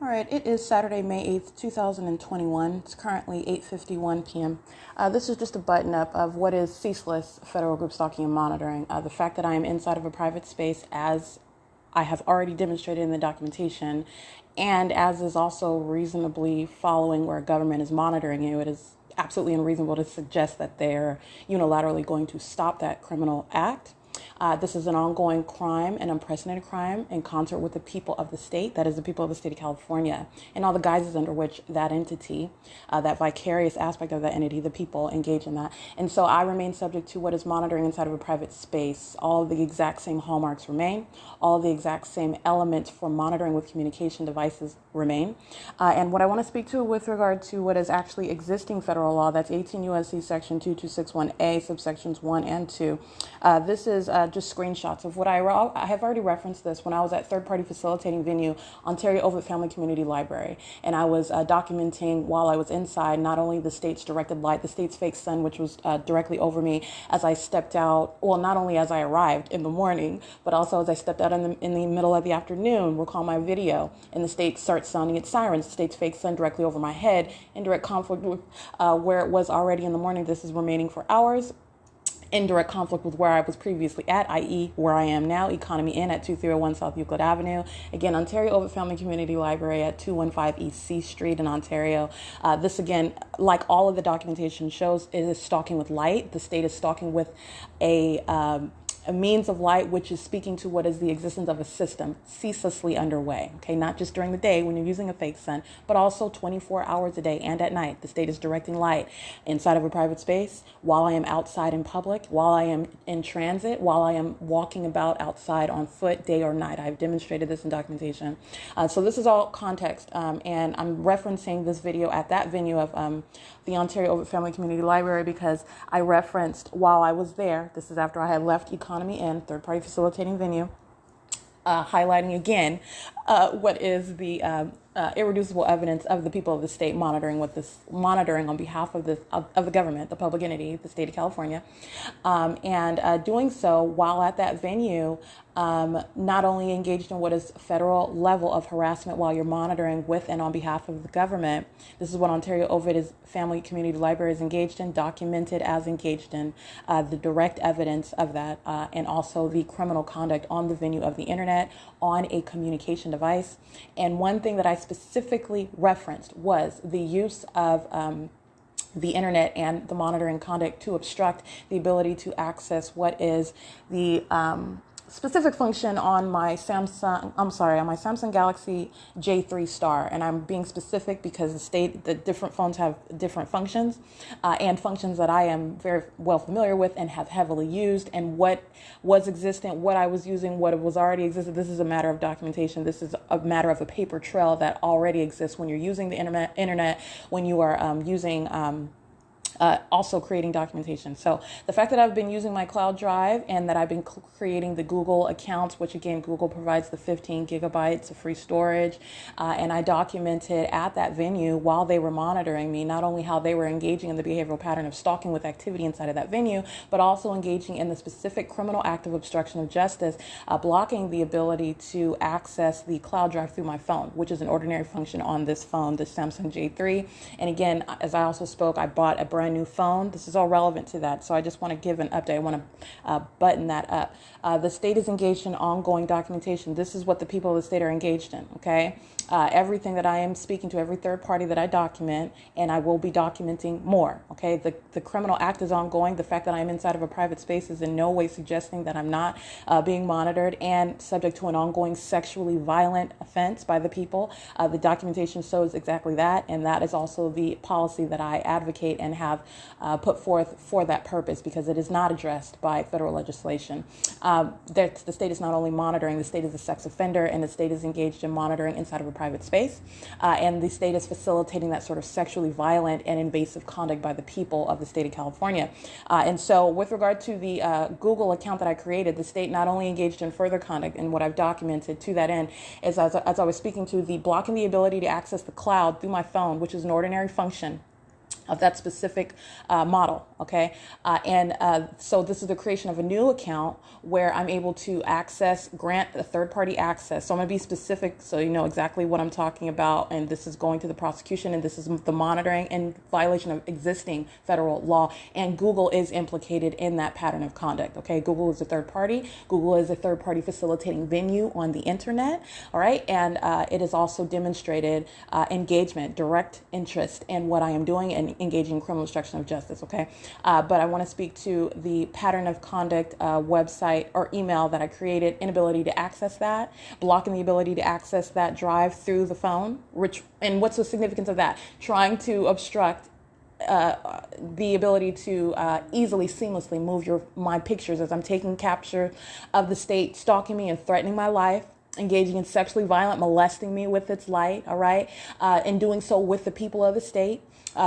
All right, it is Saturday, May 8th, 2021. It's currently 8:51 p.m. This is just a button-up of what is ceaseless federal group stalking and monitoring. The fact that I am inside of a private space, as I have already demonstrated in the documentation, and as is also reasonably following where government is monitoring you, it is absolutely unreasonable to suggest that they're unilaterally going to stop that criminal act. This is an ongoing crime, an unprecedented crime, in concert with the people of the state, that is the people of the state of California, and all the guises under which that entity, that vicarious aspect of that entity, the people, engage in that. And so I remain subject to what is monitoring inside of a private space. All of the exact same hallmarks remain. All of the exact same elements for monitoring with communication devices remain. And what I want to speak to with regard to what is actually existing federal law, that's 18 U.S.C. section 2261A, subsections 1 and 2. This is just screenshots of what I have already referenced this when I was at third-party facilitating venue, Ontario Ovid Family Community Library, and I was documenting while I was inside not only the state's directed light, the state's fake sun, which was directly over me as I stepped out. Well, not only as I arrived in the morning, but also as I stepped out in the middle of the afternoon. Recall my video, and the state starts sounding its sirens. The state's fake sun directly over my head, in direct conflict with where it was already in the morning. This is remaining for hours. In direct conflict with where I was previously at, i.e. where I am now, Economy Inn at 2301 South Euclid Avenue. Again, Ontario Ovid Family Community Library at 215 East C Street in Ontario. This, again, like all of the documentation shows, it is stalking with light. The state is stalking with a means of light, which is speaking to what is the existence of a system ceaselessly underway. Okay, not just during the day when you're using a fake sun, but also 24 hours a day and at night. The state is directing light inside of a private space, while I am outside in public, while I am in transit, while I am walking about outside on foot, day or night. I've demonstrated this in documentation. So this is all context, and I'm referencing this video at that venue of the Ontario Ovid Family Community Library because I referenced while I was there. This is after I had left Economy Inn, third-party facilitating venue, highlighting again what is the irreducible evidence of the people of the state monitoring on behalf of the government, the public entity, the state of California, and doing so while at that venue. Not only engaged in what is federal level of harassment while you're monitoring with and on behalf of the government. This is what Ontario Ovid Family Community Library is engaged in, documented as engaged in, the direct evidence of that, and also the criminal conduct on the venue of the internet on a communication device. And one thing that I specifically referenced was the use of the internet and the monitoring conduct to obstruct the ability to access what is the specific function on my Samsung Galaxy J3 Star. And I'm being specific because the different phones have different functions, and functions that I am very well familiar with and have heavily used, and what was existent, what I was using, what was already existed. This is a matter of documentation. This is a matter of a paper trail that already exists when you're using the internet, when you are using also creating documentation. So the fact that I've been using my cloud drive and that I've been creating the Google accounts, which again, Google provides the 15 gigabytes of free storage. And I documented at that venue while they were monitoring me, not only how they were engaging in the behavioral pattern of stalking with activity inside of that venue, but also engaging in the specific criminal act of obstruction of justice, blocking the ability to access the cloud drive through my phone, which is an ordinary function on this phone, the Samsung J3. And again, as I also spoke, I bought a brand new phone. This is all relevant to that. So I just want to give an update. I want to button that up. The state is engaged in ongoing documentation. This is what the people of the state are engaged in. Okay. Everything that I am speaking to, every third party that I document, and I will be documenting more. Okay. The criminal act is ongoing. The fact that I'm inside of a private space is in no way suggesting that I'm not being monitored and subject to an ongoing sexually violent offense by the people. The documentation shows exactly that. And that is also the policy that I advocate and have put forth for that purpose, because it is not addressed by federal legislation. The state is not only monitoring, the state is a sex offender, and the state is engaged in monitoring inside of a private space. And the state is facilitating that sort of sexually violent and invasive conduct by the people of the state of California. And so with regard to the Google account that I created, the state not only engaged in further conduct, and what I've documented to that end is, as I was speaking to, the blocking the ability to access the cloud through my phone, which is an ordinary function of that specific model okay? So this is the creation of a new account where I'm able to grant a third-party access. So I'm going to be specific so you know exactly what I'm talking about, and this is going to the prosecution, and this is the monitoring and violation of existing federal law, and Google is implicated in that pattern of conduct, okay? Google is a third party. Google is a third-party facilitating venue on the internet, all right? And it has also demonstrated engagement, direct interest in what I am doing and engaging in criminal obstruction of justice, okay? But I want to speak to the pattern of conduct website or email that I created, inability to access that, blocking the ability to access that drive through the phone, and what's the significance of that? Trying to obstruct the ability to easily, seamlessly move my pictures as I'm taking capture of the state stalking me and threatening my life, engaging in sexually violent, molesting me with its light, all right, and doing so with the people of the state.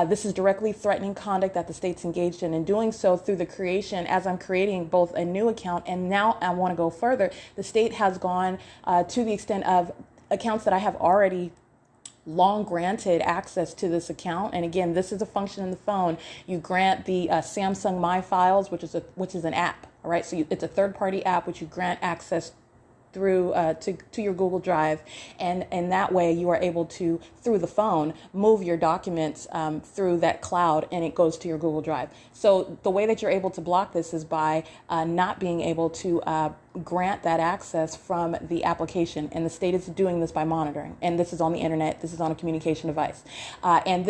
This is directly threatening conduct that the state's engaged in, and doing so through the creation, as I'm creating both a new account, and now I want to go further. The state has gone to the extent of accounts that I have already long granted access to this account. And again, this is a function in the phone. You grant the Samsung My Files, which is an app, all right? So it's a third-party app which you grant access through to your Google Drive, and that way you are able to, through the phone, move your documents through that cloud, and it goes to your Google Drive. So the way that you're able to block this is by not being able to grant that access from the application, and the state is doing this by monitoring, and this is on the internet, this is on a communication device, and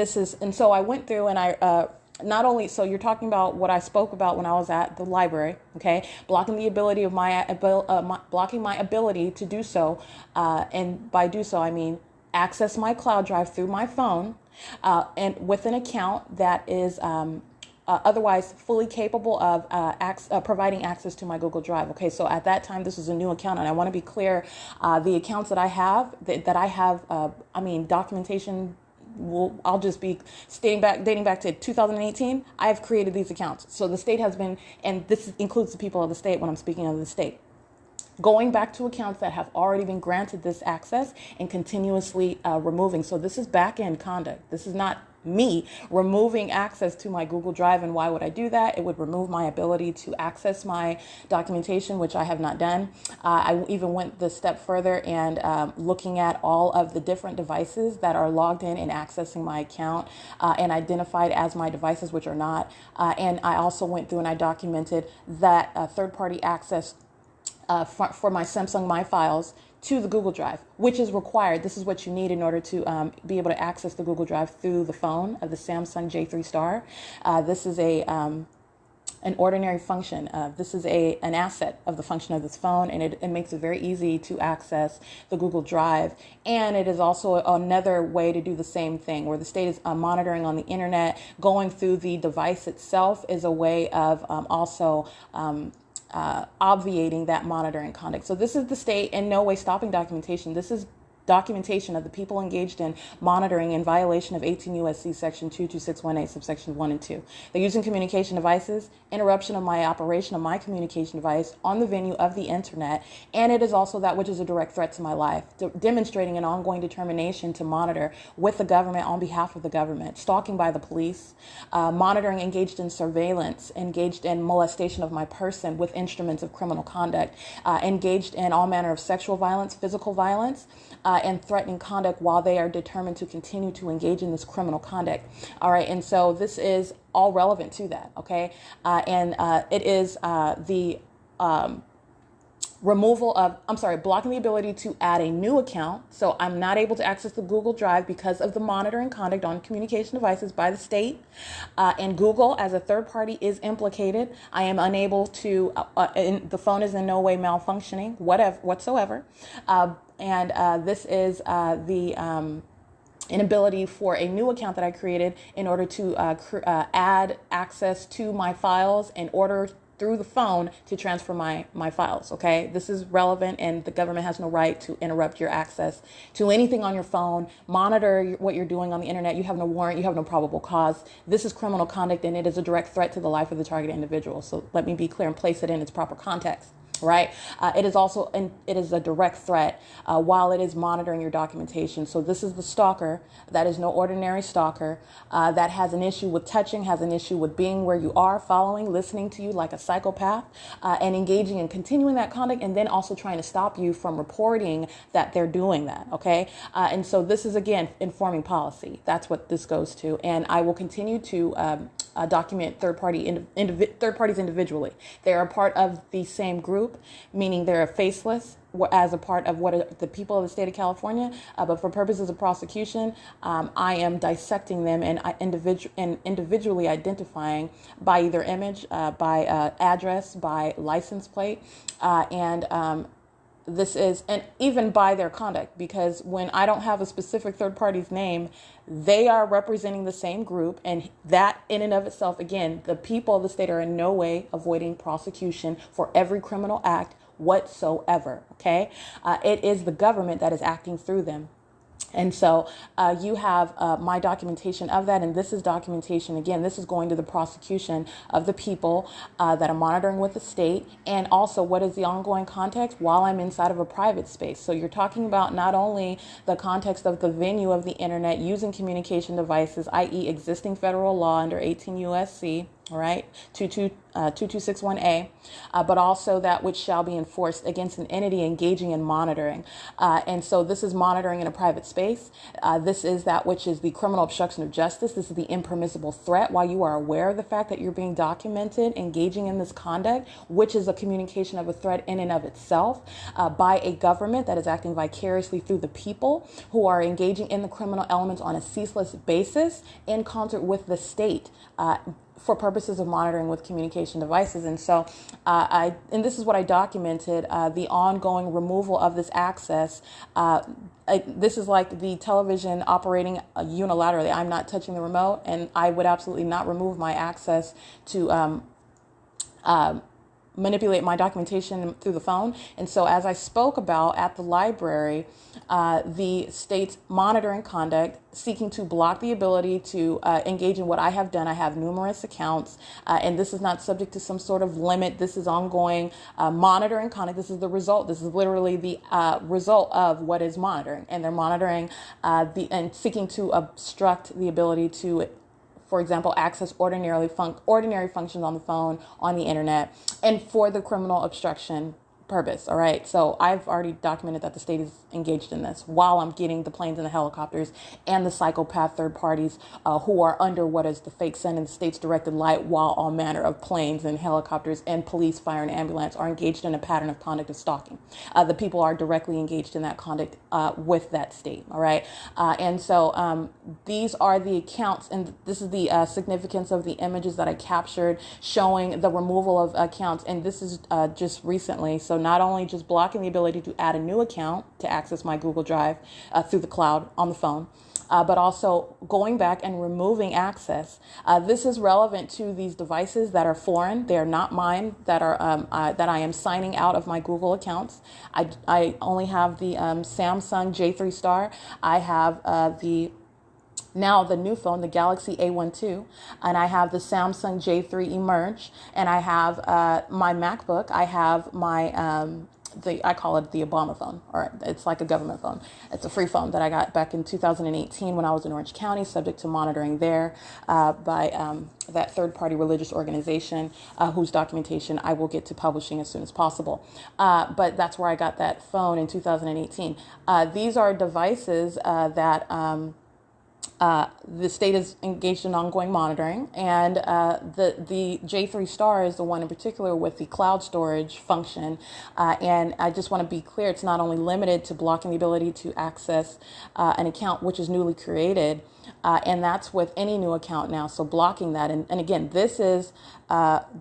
so I went through and I not only, so you're talking about what I spoke about when I was at the library, okay, blocking the ability of blocking my ability to do so, and by do so I mean access my cloud drive through my phone, and with an account that is otherwise fully capable of providing access to my Google Drive. Okay, so at that time, this was a new account, and I want to be clear, the accounts that I have, documentation. I'll just be dating back to 2018. I have created these accounts. So the state has been, and this includes the people of the state when I'm speaking of the state, going back to accounts that have already been granted this access and continuously removing. So this is back-end conduct. This is not me removing access to my Google Drive. And why would I do that? It would remove my ability to access my documentation, which I have not done. I even went the step further and looking at all of the different devices that are logged in and accessing my account and identified as my devices, which are not. And I also went through and I documented that third-party access for my Samsung My Files to the Google Drive, which is required. This is what you need in order to be able to access the Google Drive through the phone of the Samsung J3 Star. This is an ordinary function. This is an asset of the function of this phone, and it makes it very easy to access the Google Drive. And it is also another way to do the same thing, where the state is monitoring on the internet. Going through the device itself is a way of also obviating that monitoring conduct. So this is the state in no way stopping documentation. This is documentation of the people engaged in monitoring in violation of 18 U.S.C. section 22618 subsection 1 and 2. They're using communication devices, interruption of my operation of my communication device on the venue of the internet, and it is also that which is a direct threat to my life, demonstrating an ongoing determination to monitor with the government on behalf of the government, stalking by the police, monitoring engaged in surveillance, engaged in molestation of my person with instruments of criminal conduct, engaged in all manner of sexual violence, physical violence, and threatening conduct while they are determined to continue to engage in this criminal conduct. All right, and so this is all relevant to that, okay? It is the blocking the ability to add a new account. So I'm not able to access the Google Drive because of the monitoring conduct on communication devices by the state. And Google, as a third party, is implicated. I am unable to, the phone is in no way malfunctioning, whatsoever. This is the inability for a new account that I created in order to add access to my files in order through the phone to transfer my files, okay? This is relevant, and the government has no right to interrupt your access to anything on your phone, monitor what you're doing on the internet. You have no warrant, you have no probable cause. This is criminal conduct, and it is a direct threat to the life of the target individual. So let me be clear and place it in its proper context. right? It is also, it is a direct threat while it is monitoring your documentation. So this is the stalker. That is no ordinary stalker that has an issue with touching, has an issue with being where you are, following, listening to you like a psychopath, and engaging and continuing that conduct, and then also trying to stop you from reporting that they're doing that, okay? And so this is, again, informing policy. That's what this goes to. And I will continue to document third parties individually. They are a part of the same group, meaning they're faceless as a part of what are the people of the state of California. But for purposes of prosecution, I am dissecting them and individually identifying by either image, by address, by license plate, this is, and even by their conduct, because when I don't have a specific third party's name, they are representing the same group. And that in and of itself, again, the people of the state are in no way avoiding prosecution for every criminal act whatsoever. Okay. It is the government that is acting through them. And so you have my documentation of that. And this is documentation. Again, this is going to the prosecution of the people that are monitoring with the state. And also, what is the ongoing context while I'm inside of a private space? So you're talking about not only the context of the venue of the internet using communication devices, i.e. existing federal law under 18 U.S.C., all right, 2261A, but also that which shall be enforced against an entity engaging in monitoring. And so this is monitoring in a private space. This is that which is the criminal obstruction of justice. This is the impermissible threat while you are aware of the fact that you're being documented, engaging in this conduct, which is a communication of a threat in and of itself by a government that is acting vicariously through the people who are engaging in the criminal elements on a ceaseless basis in concert with the state. For purposes of monitoring with communication devices. And so and this is what I documented, the ongoing removal of this access. This is like the television operating unilaterally. I'm not touching the remote, and I would absolutely not remove my access to manipulate my documentation through the phone. And so as I spoke about at the library, the state's monitoring conduct, seeking to block the ability to engage in what I have done. I have numerous accounts, and this is not subject to some sort of limit. This is ongoing monitoring conduct. This is the result. This is literally the result of what is monitoring. And they're monitoring and seeking to obstruct the ability to, for example, access ordinary functions on the phone, on the internet, and for the criminal obstruction purpose. All right. So I've already documented that the state is engaged in this while I'm getting the planes and the helicopters and the psychopath third parties who are under what is the fake sun and the state's directed light, while all manner of planes and helicopters and police, fire, and ambulance are engaged in a pattern of conduct of stalking. The people are directly engaged in that conduct with that state. All right. And so these are the accounts, and this is the significance of the images that I captured showing the removal of accounts. And this is just recently. So not only just blocking the ability to add a new account to access my Google Drive through the cloud on the phone, but also going back and removing access. This is relevant to these devices that are foreign. They are not mine, that are that I am signing out of my Google accounts. I only have the Samsung J3 Star. I have now the new phone, the Galaxy A12, and I have the Samsung J3 Emerge, and I have my MacBook. I have my I call it the Obama phone, or it's like a government phone. It's a free phone that I got back in 2018 when I was in Orange County, subject to monitoring there by that third-party religious organization whose documentation I will get to publishing as soon as possible. But that's where I got that phone in 2018. These are devices that the state is engaged in ongoing monitoring, and the J3 Star is the one in particular with the cloud storage function. And I just want to be clear, it's not only limited to blocking the ability to access an account which is newly created, and that's with any new account now. So blocking that. And again, this is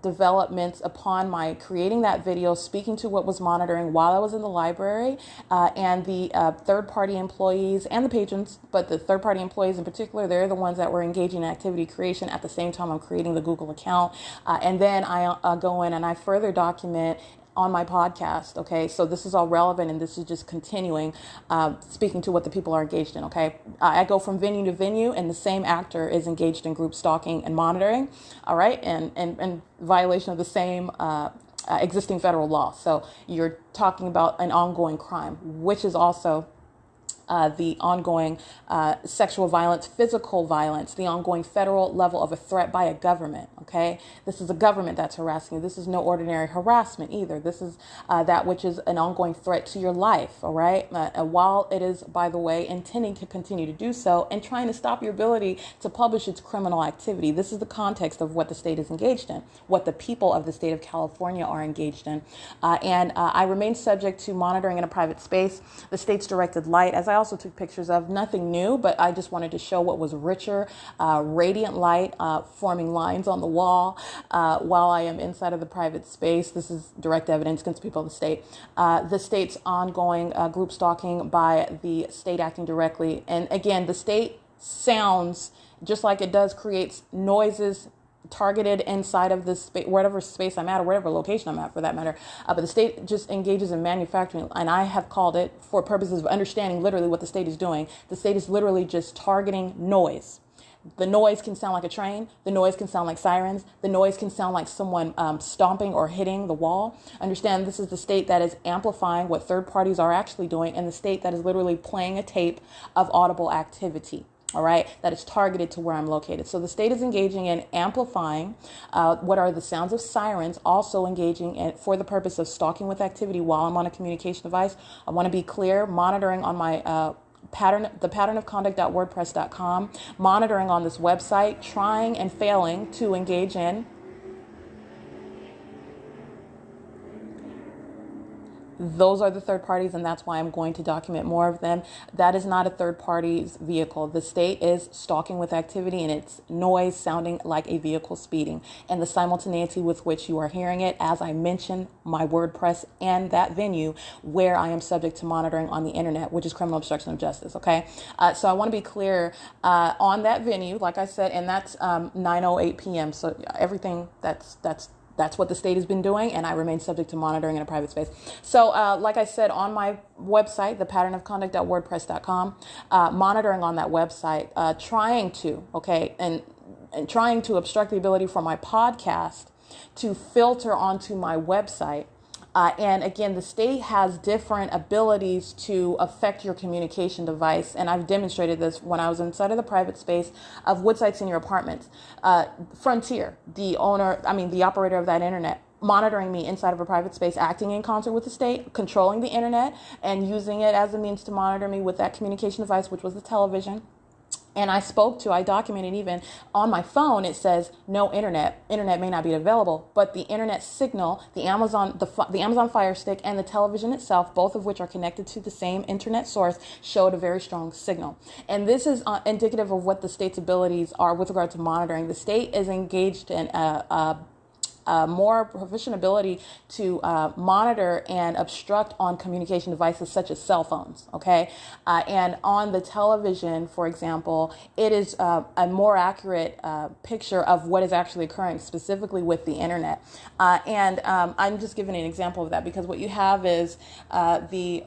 developments upon my creating that video, speaking to what was monitoring while I was in the library, and the third-party employees and the patrons, but the third-party employees in particular, they're the ones that were engaging in activity creation at the same time I'm creating the Google account. And then I go in and I further document on my podcast. Okay, so this is all relevant, and this is just continuing speaking to what the people are engaged in. Okay, I go from venue to venue, and the same actor is engaged in group stalking and monitoring. All right, and violation of the same existing federal law. So you're talking about an ongoing crime, which is also the ongoing sexual violence, physical violence, the ongoing federal level of a threat by a government, okay? This is a government that's harassing you. This is no ordinary harassment either. This is that which is an ongoing threat to your life, all right? While it is, by the way, intending to continue to do so and trying to stop your ability to publish its criminal activity. This is the context of what the state is engaged in, what the people of the state of California are engaged in. And I remain subject to monitoring in a private space. The state's directed light, as I also took pictures of, nothing new, but I just wanted to show what was richer, radiant light, forming lines on the wall while I am inside of the private space. This is direct evidence against people of the state. The state's ongoing group stalking by the state acting directly. And again, the state sounds just like it does, creates noises targeted inside of this space, whatever space I'm at or whatever location I'm at for that matter. But the state just engages in manufacturing, and I have called it, for purposes of understanding literally what the state is doing, the state is literally just targeting noise. The noise can sound like a train. The noise can sound like sirens. The noise can sound like someone stomping or hitting the wall. Understand, this is the state that is amplifying what third parties are actually doing, and the state that is literally playing a tape of audible activity. All right, that is targeted to where I'm located. So the state is engaging in amplifying what are the sounds of sirens, also engaging in for the purpose of stalking with activity while I'm on a communication device. I want to be clear, monitoring on my the pattern of conduct.wordpress.com, monitoring on this website, trying and failing to engage in those are the third parties, and that's why I'm going to document more of them. That is not a third party's vehicle. The state is stalking with activity, and it's noise sounding like a vehicle speeding. And the simultaneity with which you are hearing it, as I mentioned, my WordPress and that venue where I am subject to monitoring on the internet, which is criminal obstruction of justice, okay? So I want to be clear on that venue, like I said, and that's 9:08 p.m. So everything that's what the state has been doing, and I remain subject to monitoring in a private space. So like I said, on my website, the pattern of conduct.wordpress.com, monitoring on that website, trying to obstruct the ability for my podcast to filter onto my website. And again, the state has different abilities to affect your communication device. And I've demonstrated this when I was inside of the private space of what sites in your apartments. Frontier, the operator of that internet, monitoring me inside of a private space, acting in concert with the state, controlling the internet, and using it as a means to monitor me with that communication device, which was the television. And I documented even on my phone, it says no internet may not be available, but the internet signal, the Amazon Fire Stick and the television itself, both of which are connected to the same internet source, showed a very strong signal. And this is indicative of what the state's abilities are with regard to monitoring. The state is engaged in more proficient ability to monitor and obstruct on communication devices such as cell phones, okay? And on the television, for example, it is a more accurate picture of what is actually occurring specifically with the internet. And I'm just giving an example of that because what you have is the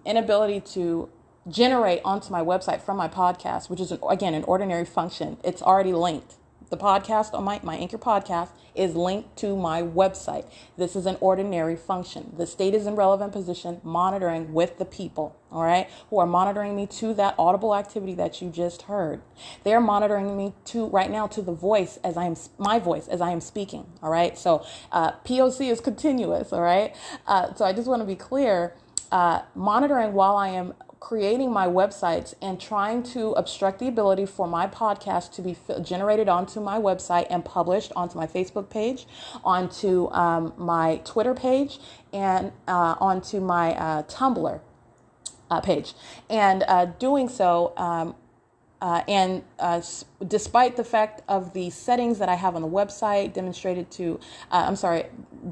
inability to generate onto my website from my podcast, which is, again, an ordinary function. It's already linked. The podcast on my Anchor podcast is linked to my website. This is an ordinary function. The state is in relevant position monitoring with the people, all right, who are monitoring me to that audible activity that you just heard. They're monitoring me right now to the voice my voice as I am speaking, all right? So P.O.C is continuous, all right? So I just want to be clear, monitoring while I am creating my websites and trying to obstruct the ability for my podcast to be generated onto my website and published onto my Facebook page, onto my Twitter page, and onto my Tumblr page. And doing so, despite the fact of the settings that I have on the website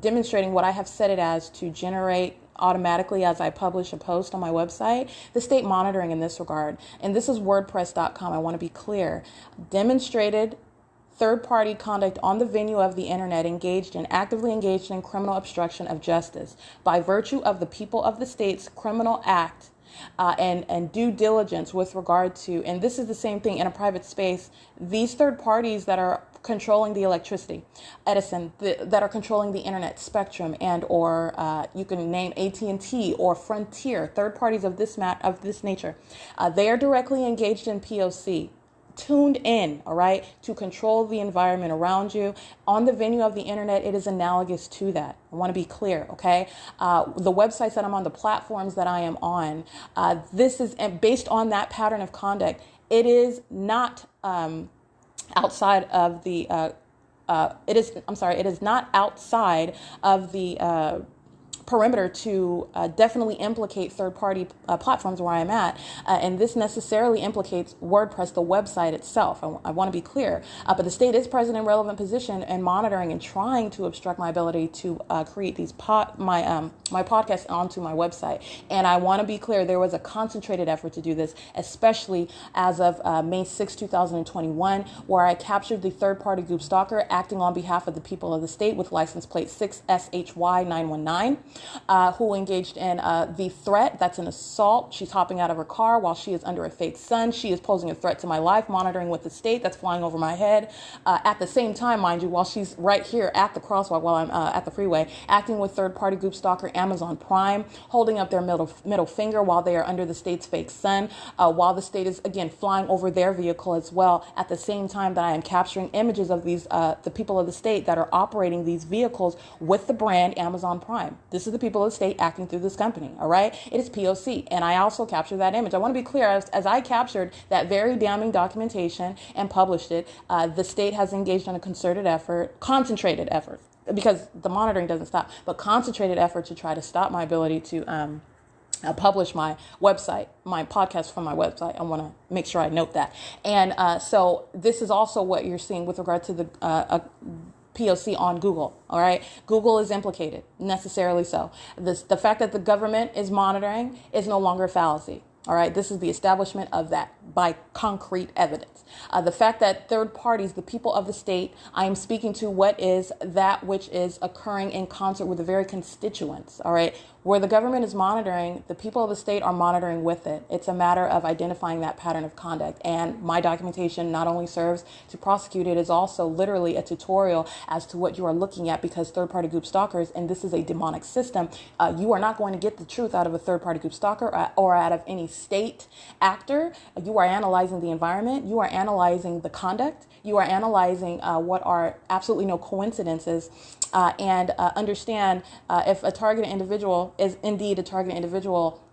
demonstrating what I have set it as to generate automatically as I publish a post on my website, the state monitoring in this regard, and this is WordPress.com, I want to be clear, demonstrated third-party conduct on the venue of the internet actively engaged in criminal obstruction of justice by virtue of the people of the state's criminal act and due diligence with regard to, and this is the same thing in a private space, these third parties that are controlling the electricity, Edison, that are controlling the internet spectrum, and or you can name AT&T or Frontier, third parties of this nature. They are directly engaged in P.O.C, tuned in, all right, to control the environment around you. On the venue of the internet, it is analogous to that. I want to be clear, okay? The websites that I'm on, the platforms that I am on, this is based on that pattern of conduct. It is not outside of the, it is not outside of the perimeter to definitely implicate third-party platforms where I'm at, and this necessarily implicates WordPress, the website itself. I want to be clear, but the state is present in relevant position and monitoring and trying to obstruct my ability to create these my podcast onto my website. And I want to be clear, there was a concentrated effort to do this, especially as of May 6, 2021, where I captured the third-party group stalker acting on behalf of the people of the state with license plate 6SHY919. Who engaged in the threat. That's an assault. She's hopping out of her car while she is under a fake sun. She is posing a threat to my life, monitoring with the state that's flying over my head. At the same time, mind you, while she's right here at the crosswalk, while I'm at the freeway, acting with third-party group stalker Amazon Prime, holding up their middle finger while they are under the state's fake sun, while the state is, again, flying over their vehicle as well, at the same time that I am capturing images of these the people of the state that are operating these vehicles with the brand Amazon Prime. This is the people of the state acting through this company, all right? It is P.O.C, and I also captured that image. I want to be clear, as I captured that very damning documentation and published it, the state has engaged in a concerted effort, concentrated effort, because the monitoring doesn't stop, but concentrated effort to try to stop my ability to publish my website, my podcast from my website. I want to make sure I note that. And so this is also what you're seeing with regard to the P.O.C on Google. All right. Google is implicated, necessarily so. The fact that the government is monitoring is no longer a fallacy. All right. This is the establishment of that by concrete evidence. The fact that third parties, the people of the state, I am speaking to what is that which is occurring in concert with the very constituents. All right. Where the government is monitoring, the people of the state are monitoring with it. It's a matter of identifying that pattern of conduct. And my documentation not only serves to prosecute, it is also literally a tutorial as to what you are looking at, because third-party group stalkers, and this is a demonic system, you are not going to get the truth out of a third-party group stalker or out of any state actor. You are analyzing the environment. You are analyzing the conduct. You are analyzing what are absolutely no coincidences, and understand if a targeted individual is indeed a targeted individual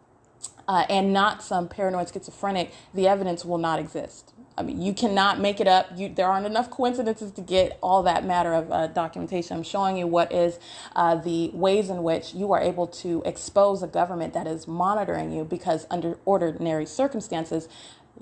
and not some paranoid schizophrenic, the evidence will not exist. I mean, you cannot make it up. There aren't enough coincidences to get all that matter of documentation. I'm showing you what is the ways in which you are able to expose a government that is monitoring you, because under ordinary circumstances,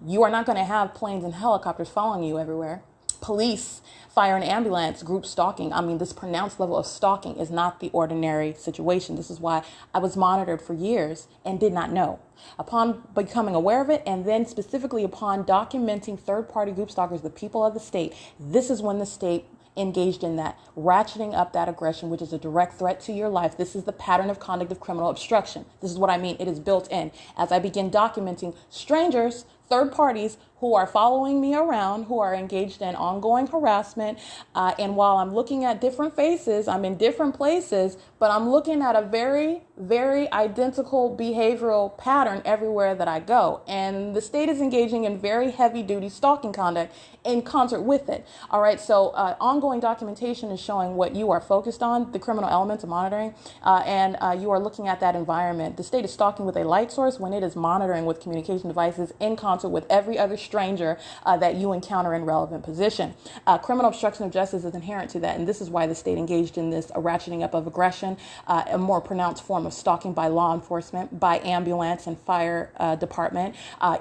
you are not going to have planes and helicopters following you everywhere. Police, fire and ambulance, group stalking. I mean, this pronounced level of stalking is not the ordinary situation. This is why I was monitored for years and did not know. Upon becoming aware of it, and then specifically upon documenting third-party group stalkers, the people of the state, this is when the state engaged in that, ratcheting up that aggression, which is a direct threat to your life. This is the pattern of conduct of criminal obstruction. This is what I mean. It is built in. As I begin documenting strangers, third parties who are following me around, who are engaged in ongoing harassment. And while I'm looking at different faces, I'm in different places, but I'm looking at a very, very identical behavioral pattern everywhere that I go. And the state is engaging in very heavy duty stalking conduct in concert with it. All right. So ongoing documentation is showing what you are focused on, the criminal elements of monitoring, and you are looking at that environment. The state is stalking with a light source when it is monitoring with communication devices in concert with every other stranger that you encounter in relevant position. Criminal obstruction of justice is inherent to that, and this is why the state engaged in this ratcheting up of aggression, a more pronounced form of stalking by law enforcement, by ambulance and fire department,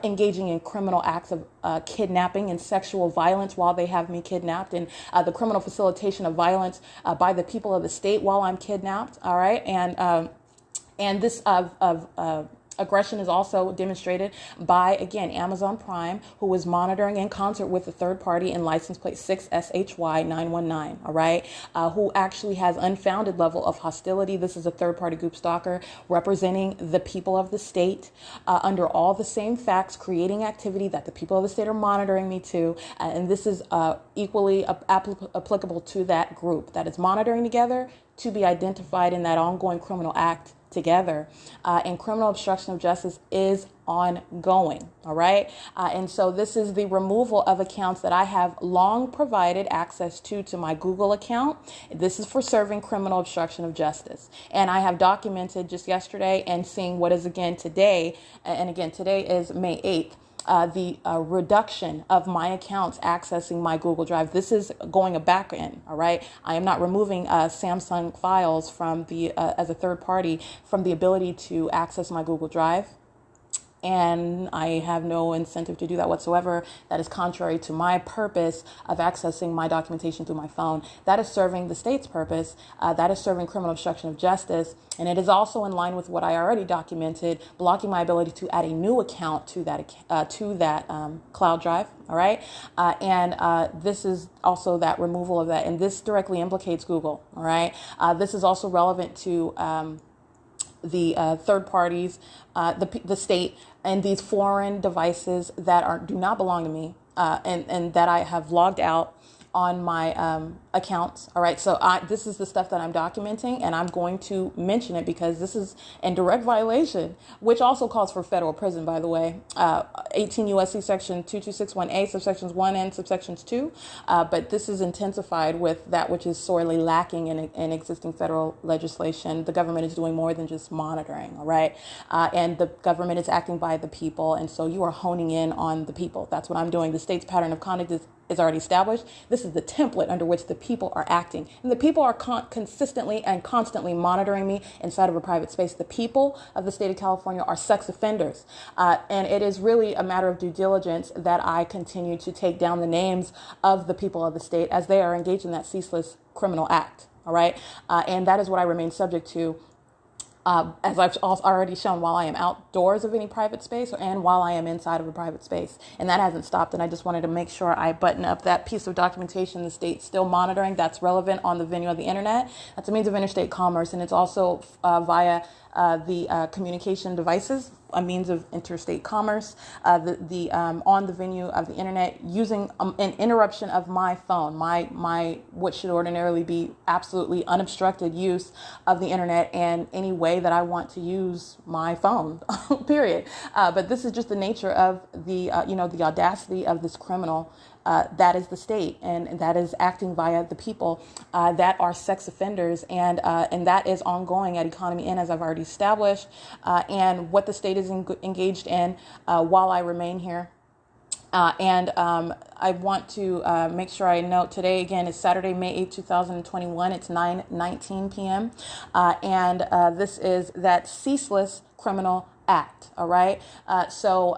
engaging in criminal acts of kidnapping and sexual violence while they have me kidnapped, and the criminal facilitation of violence by the people of the state while I'm kidnapped. All right, and this of Aggression is also demonstrated by, again, Amazon Prime, who is monitoring in concert with the third party in license plate 6SHY919, all right, who actually has unfounded level of hostility. This is a third party group stalker representing the people of the state under all the same facts, creating activity that the people of the state are monitoring me to. And this is equally applicable to that group that is monitoring together to be identified in that ongoing criminal act together. And criminal obstruction of justice is ongoing. All right. And so this is the removal of accounts that I have long provided access to my Google account. This is for serving criminal obstruction of justice. And I have documented just yesterday and seeing what is again today. And again, today is May 8th. The reduction of my accounts accessing my Google Drive. This is going a back end. All right. I am not removing Samsung files from the as a third party from the ability to access my Google Drive. And I have no incentive to do that whatsoever. That is contrary to my purpose of accessing my documentation through my phone. That is serving the state's purpose. That is serving criminal obstruction of justice. And it is also in line with what I already documented, blocking my ability to add a new account to that cloud drive. All right. And this is also that removal of that. And this directly implicates Google. All right. This is also relevant to the third parties, the state, and these foreign devices that do not belong to me, and that I have logged out on my accounts. All right. So this is the stuff that I'm documenting, and I'm going to mention it because this is in direct violation, which also calls for federal prison, by the way, 18 U.S.C. section 2261A, subsections 1 and subsections 2. But this is intensified with that which is sorely lacking in existing federal legislation. The government is doing more than just monitoring. All right. And the government is acting by the people. And so you are honing in on the people. That's what I'm doing. The state's pattern of conduct is already established. This is the template under which the people are acting. And the people are consistently and constantly monitoring me inside of a private space. The people of the state of California are sex offenders. And it is really a matter of due diligence that I continue to take down the names of the people of the state as they are engaged in that ceaseless criminal act. All right. And that is what I remain subject to. As I've already shown, while I am outdoors of any private space and while I am inside of a private space. And that hasn't stopped. And I just wanted to make sure I button up that piece of documentation the state's still monitoring that's relevant on the venue of the internet. That's a means of interstate commerce. And it's also via the communication devices, a means of interstate commerce, on the venue of the internet, using an interruption of my phone, my what should ordinarily be absolutely unobstructed use of the internet and any way that I want to use my phone, period. But this is just the nature of the audacity of this criminal. That is the state, and that is acting via the people that are sex offenders, and that is ongoing at Economy Inn, as I've already established, and what the state is engaged in while I remain here. I want to make sure I note today, again, is Saturday, May 8th, 2021. It's 9:19 p.m. This is that ceaseless criminal act. All right. So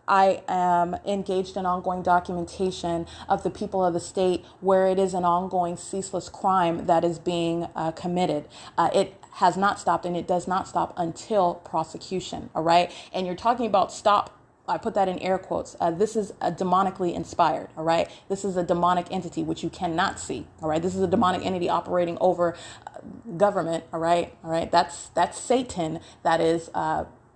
I am engaged in ongoing documentation of the people of the state where it is an ongoing ceaseless crime that is being committed. It has not stopped, and it does not stop until prosecution. All right. And you're talking about stop. I put that in air quotes. This is a demonically inspired. All right. This is a demonic entity, which you cannot see. All right. This is a demonic entity operating over government. All right. All right. That's Satan. That is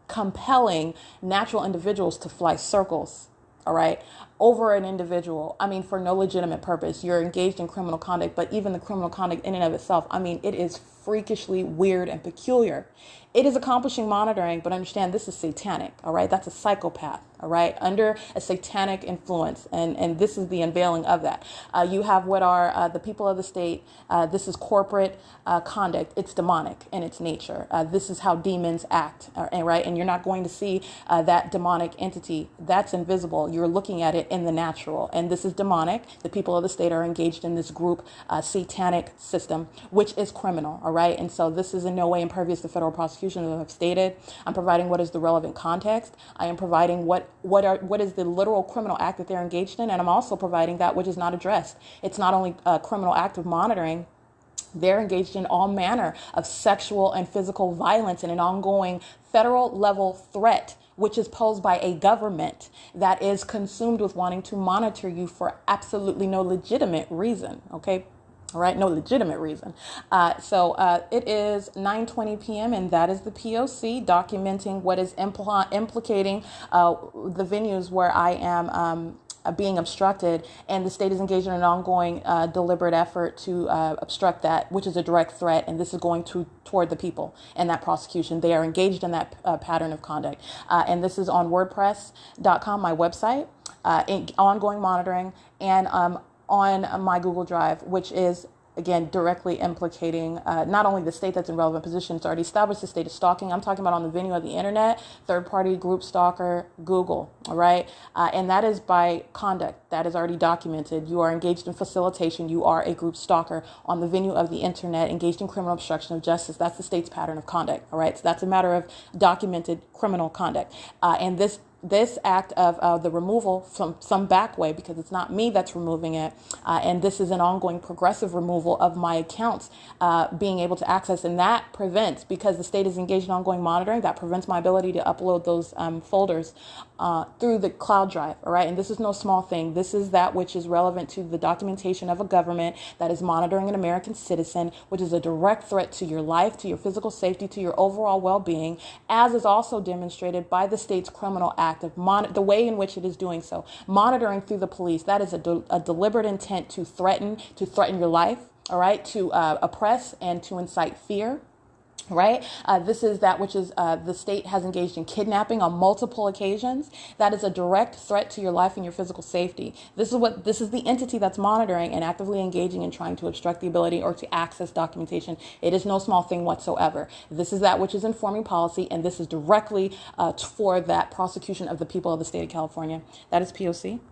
compelling natural individuals to fly circles, all right, over an individual. I mean, for no legitimate purpose. You're engaged in criminal conduct, but even the criminal conduct in and of itself, I mean, it is freakishly weird and peculiar. It is accomplishing monitoring, but understand this is satanic, all right? That's a psychopath, all right, under a satanic influence, and this is the unveiling of that. You have what are the people of the state. This is corporate conduct. It's demonic in its nature. This is how demons act, right? And you're not going to see that demonic entity. That's invisible. You're looking at it in the natural, and this is demonic. The people of the state are engaged in this group satanic system, which is criminal, all right? And so this is in no way impervious to federal prosecution, as I've stated. I'm providing what is the relevant context. I am providing what is the literal criminal act that they're engaged in, and I'm also providing that which is not addressed. It's not only a criminal act of monitoring, They're engaged in all manner of sexual and physical violence and an ongoing federal level threat, which is posed by a government that is consumed with wanting to monitor you for absolutely no legitimate reason. Okay. All right, no legitimate reason. So it is 9:20 p.m. and that is the P.O.C. documenting what is implicating the venues where I am being obstructed, and the state is engaged in an ongoing deliberate effort to obstruct that, which is a direct threat, and this is going toward the people and that prosecution. They are engaged in that pattern of conduct, and this is on WordPress.com, my website, ongoing monitoring, and on my Google Drive, which is, again, directly implicating not only the state that's in relevant position, it's already established the state of stalking. I'm talking about on the venue of the internet, third-party group stalker, Google, all right? And that is by conduct. That is already documented. You are engaged in facilitation. You are a group stalker on the venue of the internet, engaged in criminal obstruction of justice. That's the state's pattern of conduct, all right? So that's a matter of documented criminal conduct. And this act of the removal from some back way, because it's not me that's removing it, and this is an ongoing progressive removal of my accounts being able to access, and that prevents, because the state is engaged in ongoing monitoring, that prevents my ability to upload those folders through the cloud drive, all right? And this is no small thing. This is that which is relevant to the documentation of a government that is monitoring an American citizen, which is a direct threat to your life, to your physical safety, to your overall well-being, as is also demonstrated by the state's criminal act of the way in which it is doing so. Monitoring through the police, that is a deliberate intent to threaten your life, all right, to oppress and to incite fear. Right. This is that which is the state has engaged in kidnapping on multiple occasions. That is a direct threat to your life and your physical safety. This is the entity that's monitoring and actively engaging in trying to obstruct the ability or to access documentation. It is no small thing whatsoever. This is that which is informing policy, and this is directly for that prosecution of the people of the state of California. That is P.O.C.